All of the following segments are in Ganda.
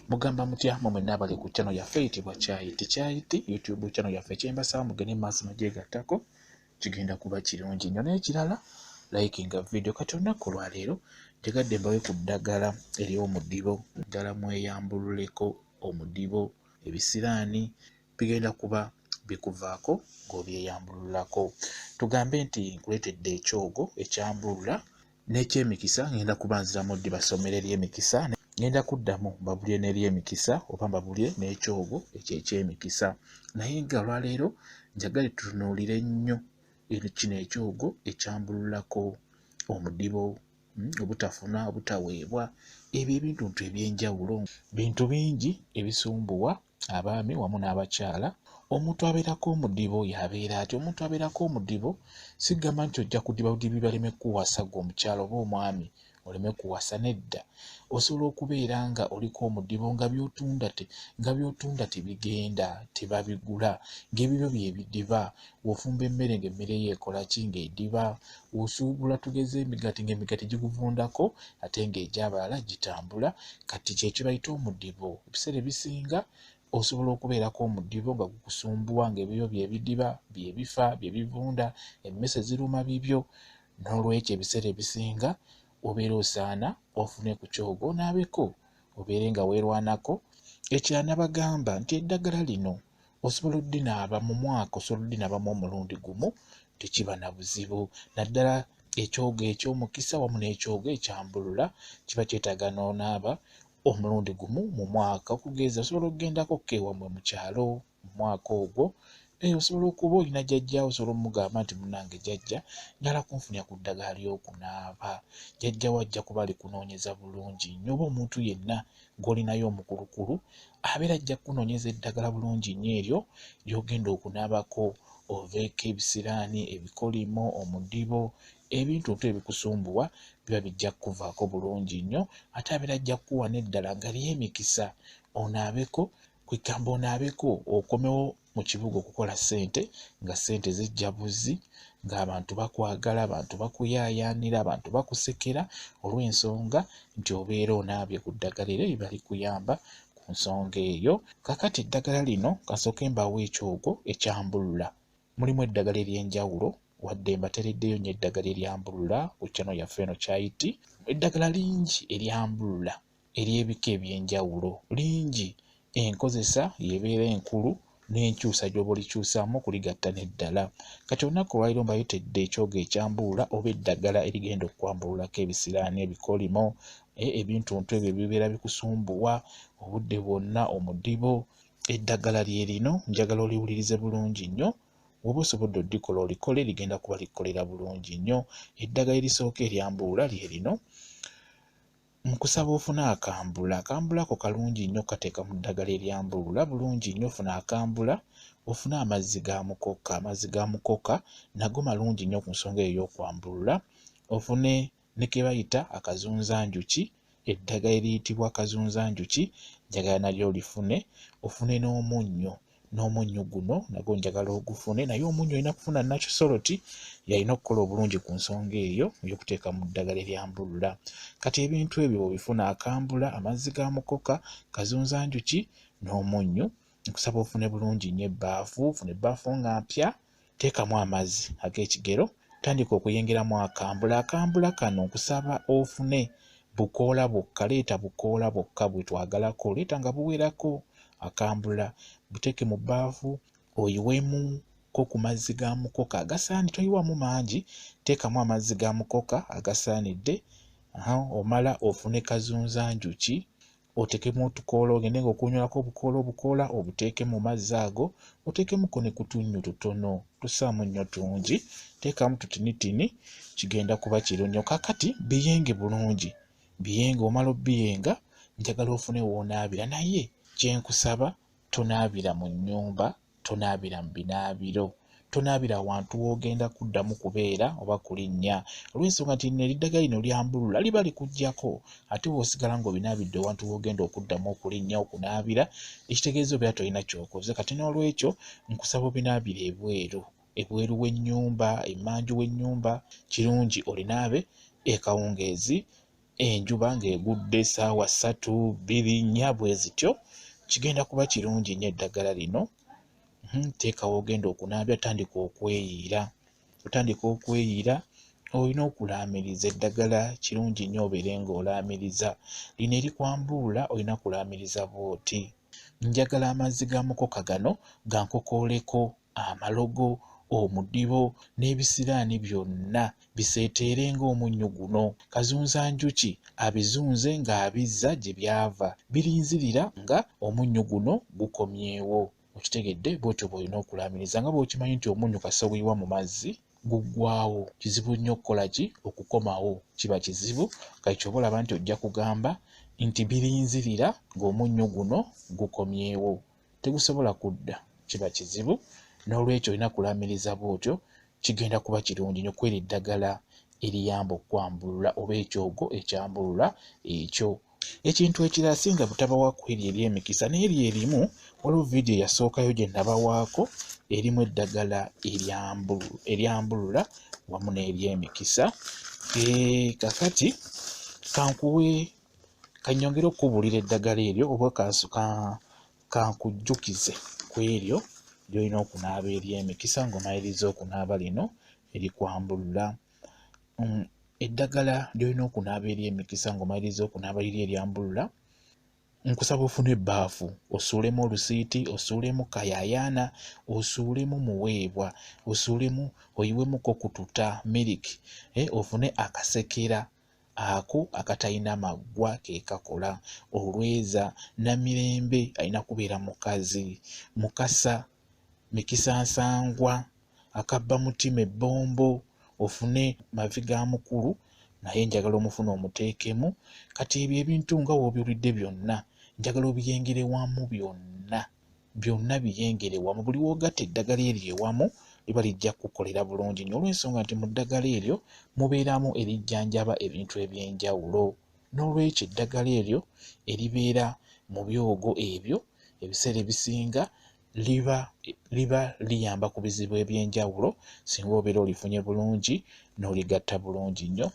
Mugamba mutya mwe nabali ku channel yaffe eyitibwa Kyayiti YouTube channel yaffe kyembasaba mugende maaso nagyegattako kigenda kuba kirungi nnyo. N'ekirala likinga video. Kati olunaku lwaleero ntegadde mbawe ku ddagala ery'omudibo, ddala mweyambululeko omudibo, ebisiraani bigenda kuba bikuvaako ng'obyeyambululako. Tugambe nti nkuleetedde ekyogo ekyambulula n'ekyemikisa. Ngenda kuba nziramu ddi basomero ery'emikisa, ngenda kuddamu mbabulye n'eryemikisa oba mbabulye n'ekyogo eky'emikisa. Naye nga olwaleero njagala tutunuulire nnyo kino ekyogo ekyambululako omudibo, obutafuna obutaweebwa, ebyo ebintu eby'enjawulo. Bintu bingi ebisumbuwa abaami wamu n'abakyala. Omuntu abeerako omudibo yabeera atyo. Omuntu abeerako omudibo sigamba nti ojja kudiba budibi baleme kuwasa gwe omukyala oba omwami oleme kuwasa. Nedda, osobola okubeera nga oliko omudibo nga by'otunda tebigenda, tebabigula, ng'ebibyo byebidiba. W'ofumba emmere ng'emmere yo ekola ki? Ng'ediba. W'osuubula tugeze emigati ng'emigati gikuvundako ate ng'egy'abalala gitambula. Kati kyekyo bayita omudibo. Ebiseera ebisinga osobola okubeerako omudibo nga gukusumbuwa ng'ebibyo byebidiba, byebifa, byebivunda, emmese ziruma bibyo. N'olwekyo ebiseera ebisinga obeera osaana ofune ku kyogo onaabeko, obeere nga weerwanako. Ekirala nabagamba nti eddagala lino osobola oddinaaba mu mwaka, osobola oddinaabamu omulundi gumu, tekiba na buzibu. Naddala ekyogo eky'omukisa wamu n'ekyogo ekyambulula kiba kyetaaga n'onaaba omulundi gumu mu mwaka. Okugeza osobola okugendako ewammwe mu kyalo mu mwaka ogwo. Osobola okuba olina jjajjaawo, osobola omugamba nti munnange jjajja njagala kunfunira ku ddagala ly'okunaaba. Jjajjaawo ajja kuba alikunoonyeza bulungi nnyo. Oba omuntu yenna gw'olinayo omukulukulu abeera ajja kunoonyeza eddagala bulungi nnyo eryo ly'ogenda okunaabako, oveeko ebisiraani, ebikolimo, omudibo, ebintu ebikusumbuwa biba bijja kukuvaako bulungi nnyo. Ate abeera ajja kukuwa n'eddala nga ly'emikisa onaabeko. Kwegamba onaabeko okomewo mu kibuga okukola ssente, nga ssente zijja buzzi, ng'abantu bakwagala, abantu bakuyaayaanira, abantu bakusekera olw'ensonga nti obeera onaabye ku ddagala eryo liba likuyamba ku nsonga eyo. Kaakati eddagala lino kasooke mbawo ekyogo ekyambulula. Mulimu eddagala ery'enjawulo, wadde mbatereddeyo nnyo eddagala eryambulula ku channel yaffe eno Kyayiti. Eddagala lingi eryambulula ery'ebika eby'enjawulo lingi. Enkozesa y'ebeera enkulu n'enkyusa gy'oba olikyusaamu okuligatta n'eddala. Kati olunaku olwaliro mbayitedde ekyogo ekyambulula oba eddagala erigenda okwambululako ebisiraani, ebikolimo, ebintu ebyo ebibeera bikusumbuwa obudde bwonna, omudibo. Eddagala lye lino njagala oliwulirize bulungi nnyo. Woba osobodde oddikola olikole, ligenda kuba likolera bulungi nnyo. Eddagala erisooka eryambulula lye lino. Nkusaba ofune akambula. Akambula ako kalungi nnyo kateeka mu ddagala eryambulula bulungi nnyo. Ofuna akambula, ofune amazzi ga mukoka. Amazzi ga mukoka nago malungi nnyo ku nsonga eyo y'okwambulula. Ofune ne ke bayita akazunzanjuki, eddagala eriyitibwa akazunzanjuki njagala nalyo olifune. Ofune n'omunnyo. N'omunnyo guno nagwo njagala ogufune. Naye omunnyo olina kufuna Natural Salt, yalina okukola obulungi ku nsonga eyo ey'okuteeka mu ddagala eryambulula. Kati ebintu ebyo bw'obifuna, akambula, amazzi ga mukoka, kazunzanjuki n'omunnyo, nkusaba ofune bulungi nnyo ebbaafu. Ofune ebbaafu nga mpya, teekamu amazzi ag'ekigero, tandika okuyengeramu akambula. Akambula kano nkusaba ofune bukoola bwokka. Leeta bukoola bwokka bwe twagalako, leeta nga buwerako. Akambula buteeke mu bbaafu, oyiwemu ko ku mazzi ga mukoka agasaani, toyiwamu mangi, teekamu amazzi ga mukoka agasaanidde. Omala ofune kazunzanjuki, oteekemu otukoola, ogende ng'okunyolako obukoola obuteeke mu mazzi ago, oteekemuko ne kutunnyu tutono, tussaamu nnyo tungi, teekamu tutinitini, kigenda kuba kirungi. Kaakati biyenge bulungi, biyenga. Omala obbiyenga njagala ofune w'onaabira, naye kyenkusaba tonaabira mu nnyumba, tonaabira mu binaabiro, tonaabira wantu w'ogenda kuddamu kubeera oba kulinnya, olw'ensonga nti eddagala lino lyambulula liba likuggyako. Ate bw'osigala ng'obinaabidde wantu w'ogenda okuddamu okulinnya, okunaabira, ekitegeeza obeera tolina ky'okoze. Kati n'olwekyo nkusaba obinaabire ebweru w'ennyumba, emmanju w'ennyumba. Kirungi olinaabe ekawungeezi enjuba ng'egudde essaawa 3, 2, 4 bwe zityo, kigenda kuba kirungi nnyo eddagala lino. Teekawo ogenda okunaabya, otandika okweyiira, olina okulaamiriza eddagala. Kirungi nnyo obeere ng'olaamiriza. Lino erikwambulula olina kulaamiriza bw'oti. Njagala amazzi ga mukoka gano gankokooleko amalogo, omudibo n'ebisiraani byonna biseeteere ng'omunnyo guno. Kazunzanjuki abizunze ng'abizza gye byava, birinzirira nga omunnyo guno gukomyewo. Okitegedde? Bw'otyo bw'olina okulaamiriza, nga bw'okimanyi nti omunnyo kasita oguyiwa mu mazzi guggwaawo. Kizibu nnyo okukola ki? Okukomawo. Kiba kizibu. Kati ky'oba olaba nti ojja kugamba nti birinzirira ng'omunnyo guno gukomyewo, tegusobola kudda. Kiba kizibu. N'olwekyo olina kulaamiriza bw'otyo. Kigenda kuba kirungi nnyo kwera eddagala eriyamba okwambulula oba ekyogo ekyambulula ekyo. Ekintu ekirala singa butabawa ku eri ery'emikisa, naye eri erimu, waliwo vidiyo yasookayo gye nabawaako erimu eddagala eryambulula wamu n'ery'emikisa. Kakati kanyongere okubuulira eddagala eryo oba kankujjukize ku eryo ly'olina okunaaba ery'emikisa ng'omaliriza okunaaba lino erikwambulula. Eddagala ly'olina okunaaba ery'emikisa ng'omaliriza okunaaba liri eryambulula, nkusaba ofune ebbaafu osuulemu olusiiti, osuulemu kayayaana, osuulemu muweebwa, osuulemu oyiwemuko kututa miliki, ofune akasekera ako akatalina maggwa ke kakola, olweza, namirembe alina kubeera mukazi, mukasa, mikisansangwa, akabba mutima ebbombo, ofune mavi ga mukulu naye njagala omufuna omuteekemu. Kati ebyo ebintu nga w'obiwulidde byonna njagala obiyengere wamu byonna biyengere wamu. Buli w'ogatta eddagala eryo ewamu liba lijja kukolera bulungi nnyo, olw'ensonga nti mu ddagala eryo mubeeramu erijjanjaba ebintu eby'enjawulo. N'olwekyo eddagala eryo eribeera mu byogo ebyo ebiseera ebisinga liba liyamba ku bizibu eby'enjawulo. Singa obeera olifunye bulungi n'oligatta bulungi nnyo,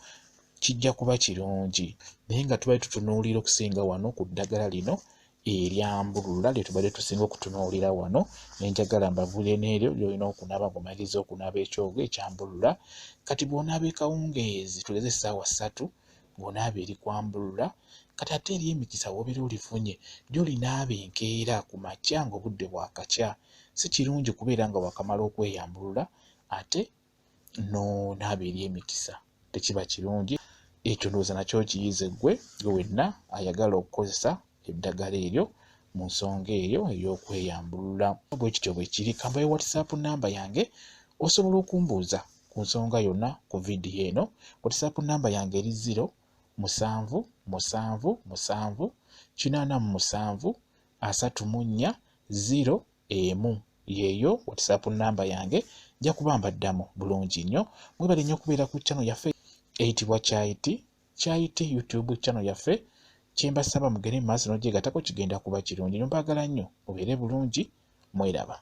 kijja kuba kirungi. Naye nga tubadde tutunuulira okusinga wano ku ddagala lino eryambulula lye tubadde tusinga okutunuulira wano, ne njagala mbabuulire n'eryo ly'olina okunaaba ng'omaliriza okunaaba ekyogo ekyambulula. Kati bw'onaaba ekawungeezi tugeze essaawa 3 ng'onaaba erikwambulula. Kati ate ery'emikisa w'obeera olifunye gy'olinaaba enkeera ku makya ng'obudde bwakakya. Si kirungi kubeera nga wakamala okweyambulula ate n'onaaba ery'emikisa, tekiba kirungi. Ekyo ndowooza nakyo kiyize gwe wenna ayagala okukozesa eddagala eryo mu nsonga eyo ey'okweyambulula. Bwe kityo bwe kiri. Kambayo WhatsApp namba yange, osobola okumbuuza ku nsonga yonna ku vidiyo eno. WhatsApp namba yange eri 077873401 yeeyo WhatsApp namba yange. Nja kuba mbaddamu bulungi nnyo. Mwebale nnyo okubeera ku channel yaffe eyitibwa Kyayiti YouTube channel yaffe. Kyembasaba mugende mu maaso n'ogyegattako, kigenda kuba kirungi. Mbaagala nnyo, mubeere bulungi, mweraba.